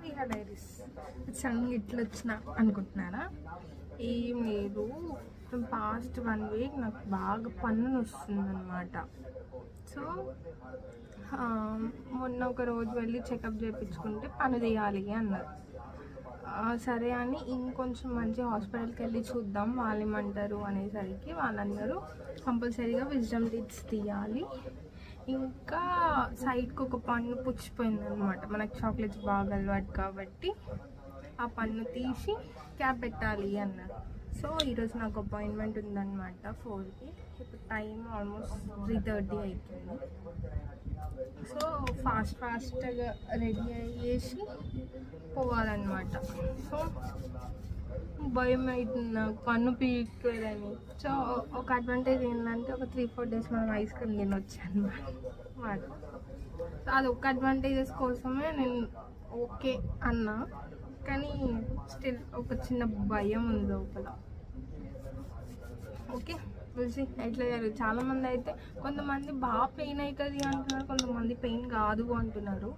రీహా diaries సంగ్ ఇట్లా వచ్చిన అనుకుంటున్నారా? ఏం లేదు, పాస్ట్ 1 వీక్ నాకు బాగా పన్ను వస్తుందన్నమాట. సో మొన్న ఒక రోజు వెళ్ళి చెకప్ చేయించుకుంటే పన్ను తీయాలి అన్నారు. సరే అని ఇంకొంచెం మంచి హాస్పిటల్కి వెళ్ళి చూద్దాం వాళ్ళు ఏమంటారు అనేసరికి వాళ్ళందరూ కంపల్సరీగా విజ్డమ్ టీత్స్ తీయాలి, ఇంకా సైడ్కి ఒక పన్ను పుచ్చిపోయింది అనమాట. మనకు చాక్లెట్స్ బాగా అలవాటు కాబట్టి ఆ పన్ను తీసి క్యాప్ పెట్టాలి అన్నారు. సో ఈరోజు నాకు అపాయింట్మెంట్ ఉందన్నమాట 4కి. ఇప్పుడు టైం ఆల్మోస్ట్ 3:30 అవుతుంది. సో ఫాస్ట్గా రెడీ అయ్యేసి పోవాలన్నమాట. సో భయం అవుతుంది నాకు పన్ను పీక్కోదని. సో ఒక అడ్వాంటేజ్ ఏంటంటే ఒక 3-4 days మనం ఐస్ క్రీమ్ తినొచ్చు అన్నమాట. సో అది ఒక అడ్వాంటేజెస్ కోసమే నేను ఓకే అన్నా, కానీ స్టిల్ ఒక చిన్న భయం ఉంది లోపల. ఓకే చూసి ఎట్లా జరుగుతుంది. చాలామంది అయితే కొంతమంది బాగా పెయిన్ అవుతుంది అంటున్నారు, కొంతమంది పెయిన్ కాదు అంటున్నారు.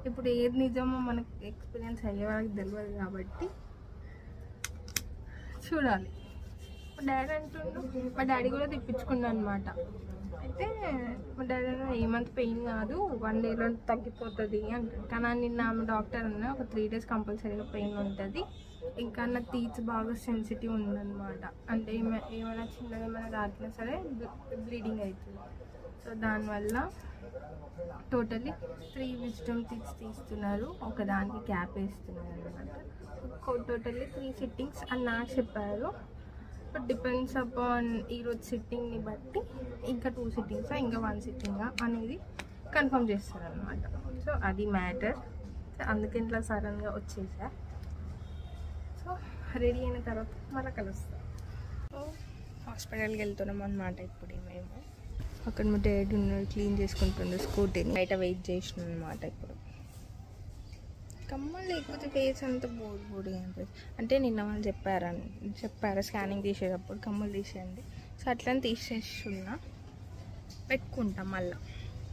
ఇప్పుడు ఏది నిజమో మనకు ఎక్స్పీరియన్స్ అయ్యే వాళ్ళకి తెలియదు కాబట్టి చూడాలి. మా డాడీ అంటుండు, మా డాడీ కూడా తెప్పించుకున్నాను అనమాట. అయితే మా డాడీ ఏమంత పెయిన్ కాదు, 1 dayలో తగ్గిపోతుంది అంటారు. కానీ నిన్న ఆమె డాక్టర్ అన్న ఒక 3 days కంపల్సరీగా పెయిన్ ఉంటుంది, ఇంకా నా టీత్ బాగా సెన్సిటివ్ ఉందన్నమాట. అంటే ఏమైనా చిన్నగా ఏమైనా రాకినా సరే బ్లీడింగ్ అవుతుంది. సో దానివల్ల టోటలీ 3 విజ్డమ్ టీత్స్ తీస్తున్నారు, ఒకదానికి క్యాప్ వేస్తున్నారు అనమాట. టోటల్లీ 3 సిట్టింగ్స్ అని నాకు చెప్పారు. బట్ డిపెండ్స్ అపాన్ ఈరోజు సిట్టింగ్ని బట్టి ఇంకా 2 సిట్టింగ్సా ఇంకా 1 సిట్టింగా అనేది కన్ఫర్మ్ చేస్తారనమాట. సో అది మ్యాటర్. అందుకే ఇట్లా సడన్గా వచ్చేసా. సో రెడీ అయిన తర్వాత మళ్ళీ కలుస్తాం. సో హాస్పిటల్కి వెళ్తున్నాం అనమాట. ఇప్పుడు మేము అక్కడ మా డాడీ ఉన్నాడు, క్లీన్ చేసుకుంటుండే స్కూటీని, బయట వెయిట్ చేసిన అనమాట. ఇప్పుడు కమ్మలు లేకపోతే ఫేస్ అంతా బోడి అనిపిస్తుంది. అంటే నిన్న వాళ్ళు చెప్పారు స్కానింగ్ తీసేటప్పుడు కమ్మలు తీసేయండి. సో అట్లని తీసేస్తున్నా, పెట్టుకుంటాం మళ్ళీ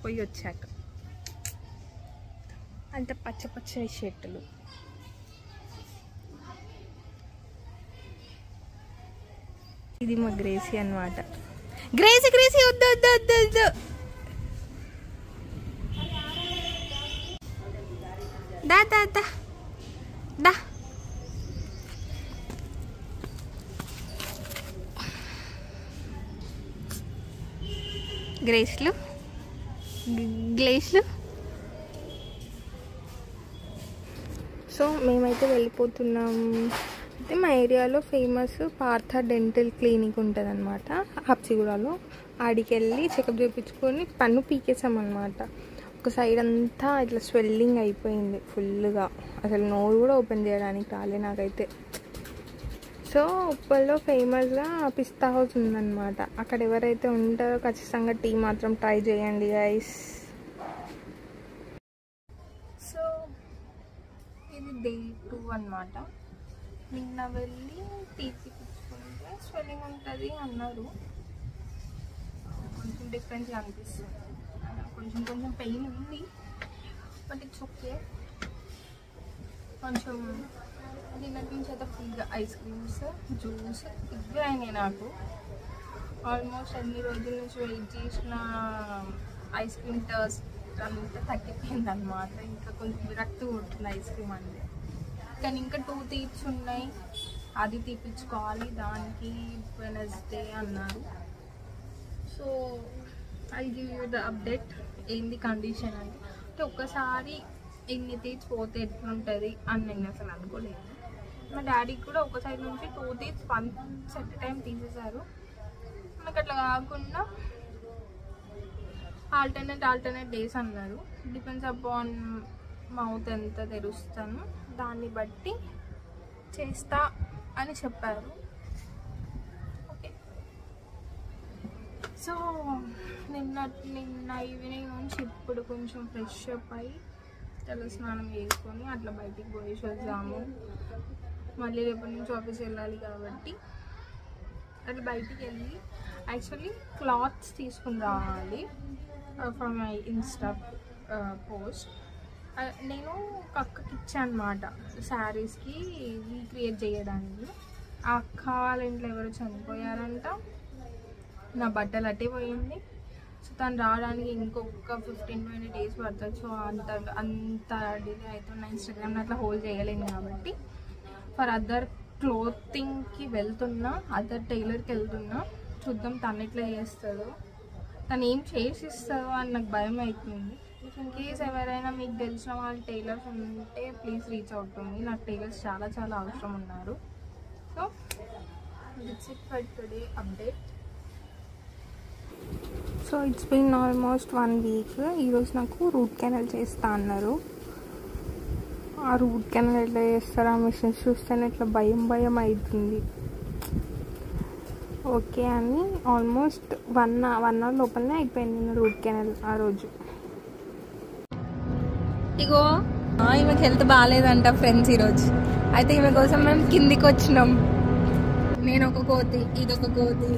పోయి వచ్చాక. అంత పచ్చ పచ్చ షర్టులు. ఇది మా గ్రేసీ అనమాట. గ్రేసీ గ్రేసీ వద్దు వద్దు వద్దు వద్దు. దా దా దా దా. గ్లేస్లు. సో మేమైతే వెళ్ళిపోతున్నాం. అయితే మా ఏరియాలో ఫేమస్ పార్థ డెంటల్ క్లినిక్ ఉంటుంది అనమాట, హబ్సిగూడలో. ఆడికి వెళ్ళి చెకప్ చేయించుకొని పన్ను పీకేసామన్నమాట. ఒక సైడ్ అంతా ఇట్లా స్వెల్లింగ్ అయిపోయింది ఫుల్గా, అసలు నోరు కూడా ఓపెన్ చేయడానికి రాలే నాకైతే. సో ఉప్పల్లో ఫేమస్గా పిస్తా హౌస్ ఉందన్నమాట. అక్కడ ఎవరైతే ఉంటారో ఖచ్చితంగా టీ మాత్రం ట్రై చేయండి గైస్. సో ఇది డే 2 అన్నమాట. నిన్న వెళ్ళి టీ తీపించుకుంటే స్వెల్లింగ్ ఉంటుంది అన్నారు. కొంచెం డిఫరెంట్గా అనిపిస్తుంది, కొంచెం పెయిన్ ఉంది, బట్ ఇట్స్ ఓకే. కొంచెం నిన్నటి నుంచి అయితే ఫుల్గా ఐస్ క్రీమ్స్, జ్యూస్ ఇవే అయినాయి నాకు. ఆల్మోస్ట్ అన్ని రోజుల నుంచి వెయిట్ చేసిన ఐస్ క్రీమ్ టర్స్ట్ అంతా తగ్గిపోయింది అనమాట. ఇంకా కొంచెం విరక్తి కొడుతుంది ఐస్ క్రీమ్ అంటే. కానీ ఇంకా 2 టీత్స్ ఉన్నాయి, అది తీపించుకోవాలి. దానికి వెనస్డే అన్నారు. So I give you the update ఏంది కండిషన్ అంటే ఒక్కసారి ఇన్ని టీత్స్ పోతే ఎట్లుంటుంది అని నేను అసలు అనుకోలేదు. మా డాడీకి కూడా ఒక సైడ్ నుంచి 2 టీత్స్ 1 సెట్ టైం తీసేశారు. నాకు అట్లా కాకుండా ఆల్టర్నేట్ డేస్ అన్నారు. డిపెండ్స్ అపాన్ మౌత్ ఎంత తెరుస్తాను దాన్ని బట్టి చేస్తా అని చెప్పారు. ఓకే. సో నిన్న ఈవినింగ్ నుంచి ఇప్పుడు కొంచెం ఫ్రెష్ అప్ అయ్యి తల స్నానం చేసుకొని అట్లా బయటికి పోయేసి వద్దాము. మళ్ళీ రేపటి నుంచి ఆఫీస్ వెళ్ళాలి కాబట్టి అట్లా బయటికి వెళ్ళి యాక్చువల్లీ క్లాత్స్ తీసుకుని రావాలి ఫ్రమ్ మై ఇన్స్టా పోస్ట్. నేను అక్కకి ఇచ్చాను అనమాట శారీస్కి రీక్రియేట్ చేయడానికి. ఆ అక్క వాళ్ళ ఇంట్లో ఎవరు చనిపోయారంట, నా బట్టలు అట్టే పోయింది. సో తను రావడానికి ఇంకొక 15-20 days పడుతుంది. సో అంత డిలే అవుతున్నా ఇన్స్టాగ్రామ్లో అట్లా హోల్డ్ చేయలేను కాబట్టి ఫర్ అదర్ క్లోతింగ్కి వెళ్తున్నా, అదర్ టైలర్కి వెళ్తున్నా. చూద్దాం తను ఎట్లా చేస్తుందో, తను ఏం చేసి ఇస్తుందో అని నాకు భయం అవుతుంది. ఇన్ కేస్ ఎవరైనా మీకు తెలిసిన వాళ్ళు టైలర్స్ ఉంటే please reach out to me. నాకు టైలర్స్ చాలా చాలా అవసరం ఉన్నారు. So it's it for today update. So it's been almost 1 week. ఈరోజు నాకు రూట్ కెనాల్ చేస్తా అన్నారు. ఆ రూట్ కెనాల్ ఎట్లా చేస్తారు, ఆ మిషన్స్ చూస్తేనే ఇట్లా భయం భయం అవుతుంది. ఓకే అని ఆల్మోస్ట్ 1 hour లోపలనే అయిపోయింది నా రూట్ కెనాల్ ఆ రోజు. ఇగో ఈమెకి హెల్త్ బాగాలేదంట ఫ్రెండ్స్ ఈరోజు. అయితే ఈమె కోసం మేము కిందికి వచ్చినాం. నేను ఒక కోతి, ఇదొక కోతి,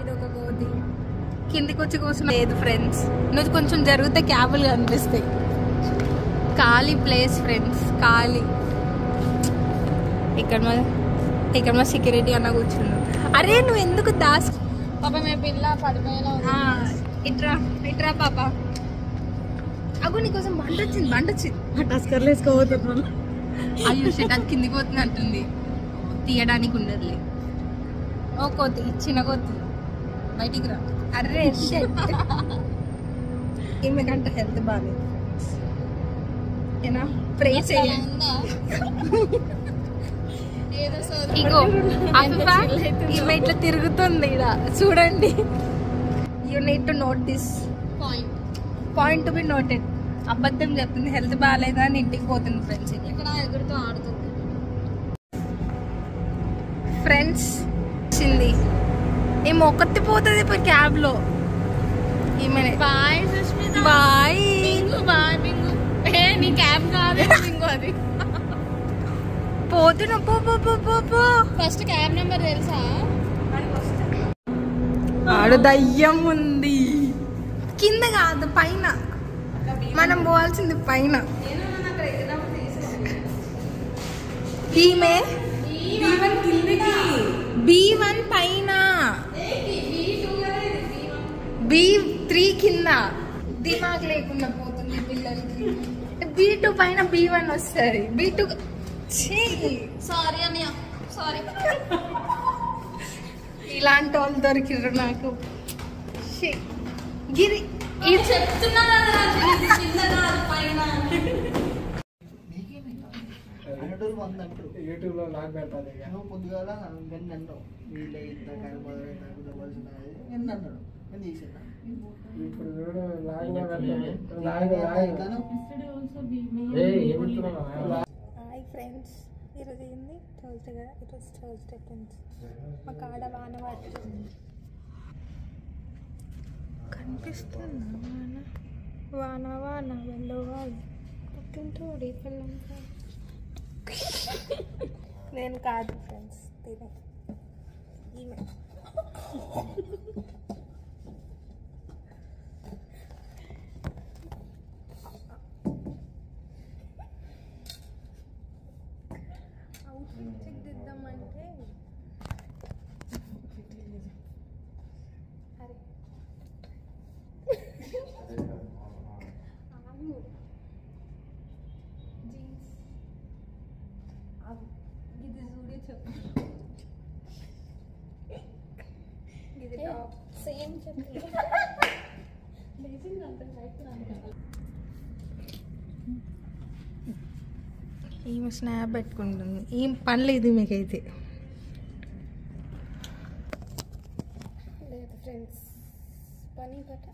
ఇదొక కోతి. కిందికి వచ్చి కూర్చున్నా లేదు ఫ్రెండ్స్. నువ్వు కొంచెం జరిగితే క్యాబులు కనిపిస్తాయి. ఖాళీ ప్లేస్ ఫ్రెండ్స్, ఖాళీ. ఇక్కడ మా సెక్యూరిటీ అన్న కూర్చున్నావు. అరే నువ్వు ఎందుకు దాస్ పాప, మే పిల్ల పడిపోయేలా. ఇట్రా పాప. అగో నీకోసం బండి వచ్చింది. టస్కర్లు వేసుకోబోతున్నాను. అయ్యో షట్, అది కిందికి పోతున్నట్టుంది, తీయడానికి ఉండదులే. ఓ కోతి, చిన్న కోతి బయటికి రా. అర్రే షట్, ఈమెకంటే హెల్త్ బాగాలేదు. ఏనా ప్రే చేయండి. ఇగో ఈమె ఇట్లా తిరుగుతుంది ఇక్కడ చూడండి. You need to note this point to be noted. అబద్ధం చెప్తుంది, హెల్త్ బాగాలేదా అని ఇంటికి పోతుంది ఫ్రెండ్స్. ఇక్కడ ఎగురుతో ఆడుతుంది ఫ్రెండ్స్. వచ్చింది ఏమో ఒక్కటి పోతుంది ఇప్పుడు క్యాబ్ లో. ఈమె bye Sushmita, bye bye Bingu. నీ క్యాబ్ కాదు బింగు, అది పోతున్నా. పో ఫస్ట్ క్యాబ్ నెంబర్ తెలుసా? ఆడ దయ్యం ఉంది. కింద కాదు పైన, మనం పోవాల్సింది పైన. ఈమె B1 పైన, B3 కింద. దిమాగ్ లేకుండా పోతుంది పిల్లలకి. B2 పైన B1 వస్తుంది. B2 సారీ అన్నయ్య, సారీ. ఇలాంటి వాళ్ళు దొరికిర్రు నాకు. గిరి చెప్తున్నా యూట్యూబ్ లో లాగ్ పెడతాను. పొద్దుగాల అన్నాడు ఇప్పుడు చూడు లాగ్. హాయ్ ఫ్రెండ్స్, ఈరోజు ఏంది థర్స్డే కదా, ఈరోజు థర్స్డే ఫ్రెండ్స్. మా కాడ వాన పడుతుంది, కనిపిస్తుందా వాన? వాన వెళ్ళవాలి పుట్టింటోడి పిల్లంతా. నేను కాదు ఫ్రెండ్స్, తినే ఈమె. అవుట్ఫిట్ దిద్దామంటే అరే జీన్స్ ఇది చూడే చెప్పు. ఇది టాప్ సేమ్ చెప్పు. ఈమె స్నాప్ పెట్టుకుంటుంది. ఏం పని లేదు మీకైతే. లేదు ఫ్రెండ్స్, పని బట్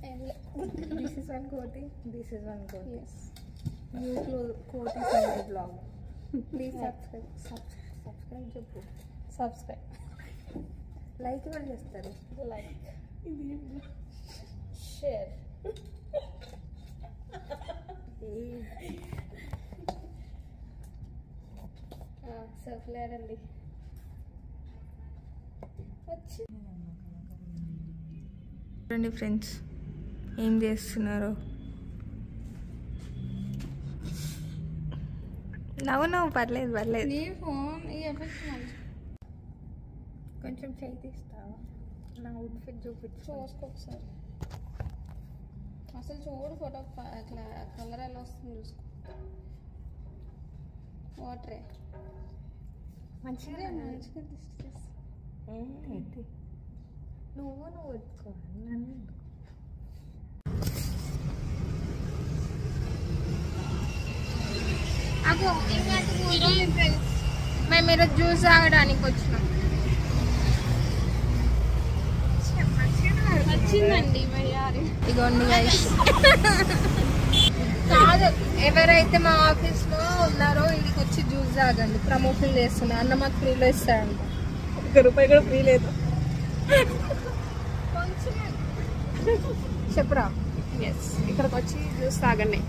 దిస్ ఇస్ వన్ కోటి, దిస్ ఇస్ వన్ కోటి. యూట్యూబ్ కోటి బ్లాగ్. ప్లీజ్ సబ్స్క్రైబ్ చెప్పు. సబ్స్క్రైబ్, లైక్ కూడా చేస్తారు. Like, share. సర్ఫ్లేరండి వచ్చి చూడండి ఫ్రెండ్స్ ఏం చేస్తున్నారు. నవ్వు పర్లేదు పర్లేదు. నీ ఫోన్ ఈ ఎఫెక్ట్ మంచి కొంచెం చేయి తీస్తావా? నా అవుట్ఫిట్ చూపించు. చూసుకో ఒకసారి. అసలు చూడు ఫోటో అట్లా కలర్ ఎలా వస్తుంది చూసుకో. వాటరే మంచిగా మంచిగా నువ్వు పెట్టుకో నన్ను. మేము ఈరోజు జ్యూస్ తాగడానికి వచ్చినాం. వచ్చిందండి మరి ఇగోండి గైస్. కాదు, ఎవరైతే మా ఆఫీస్ లో ఉన్నారో ఇంటికి వచ్చి జ్యూస్ తాగండి. ప్రమోషన్ చేస్తున్నా. అన్న మాకు ఫ్రీలో ఇస్తాడంట. ₹1 కూడా ఫ్రీ లేదు. చెప్పురా. ఎస్, ఇక్కడికి వచ్చి జ్యూస్ తాగండి.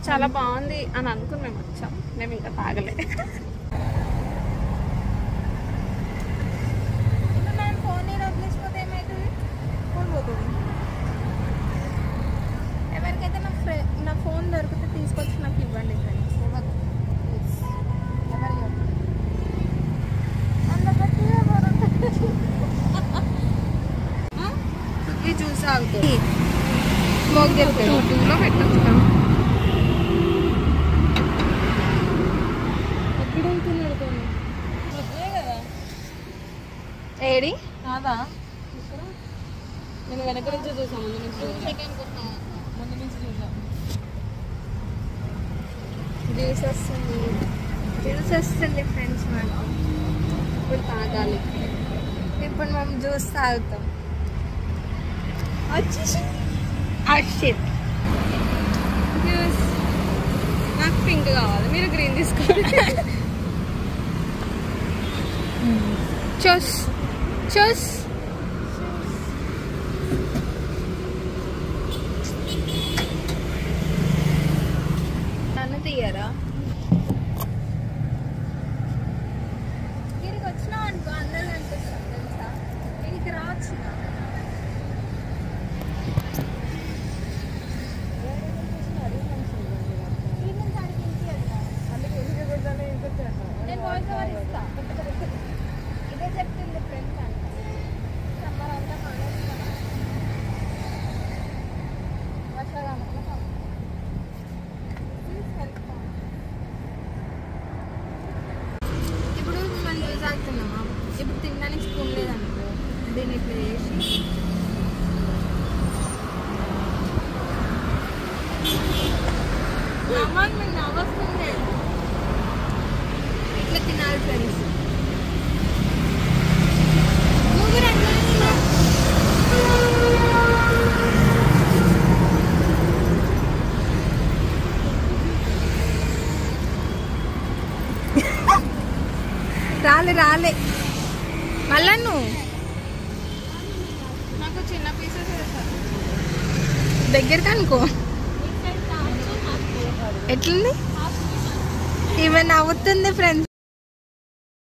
చాలా బాగుంది అని అనుకుని మేము వచ్చాం. మేము ఇంకా తాగలే. ఫోన్ వదిలేసిపోతే ఏమవుతుంది? ఫోన్ పోతుంది. ఎవరికైతే నా ఫోన్ దొరికితే తీసుకొచ్చి నాకు ఇవ్వండి ఫ్రెండ్స్. ఇవి జ్యూస్ ఆగుతుంది. స్మోక్ చేస్తాడు. 2లో పెట్టచ్చు కదా. ఎప్పుడు వెళ్తున్నాడు కదా ఏడి కాదా? నేను వెనక నుంచి చూసాను. ముందు నుంచి చూసాను. జ్యూస్ వస్తుంది ఫ్రెండ్స్. మాకు ఇప్పుడు తాగాలి. ఇప్పుడు మేము జ్యూస్ తాగుతాం. జ్యూస్ నాకు పింక్ కావాలి, మీరు గ్రీన్ తీసుకోండి. చూస్ చూస్. నన్ను తీయరా? వీరికి వచ్చినావు అనుకో అందరూ అనిపిస్తాను తెలుసా. వీరికి రావచ్చు. నేను వాయిస్ ఓవర్ ఇస్తా. ఇదే చెప్తుంది ఫ్రెండ్స్ అంట. సమ్మర్ అంతా వర్షాకాలం ఇప్పుడు మనం జ్యూస్ తాగుతున్నామా? ఇప్పుడు తినడానికి స్పూన్ లేదనుకో, దీన్ని ఇట్లా చేసి నవ్వొస్తుంది. ఇట్లా తినాలి ఫ్రెండ్స్. రాలే మళ్ళా నువ్వు నాకు చిన్న పీసెస్ వేస్తారు. దగ్గరికి అనుకో. ఎట్లుంది? ఈమె నవ్వుతుంది ఫ్రెండ్స్.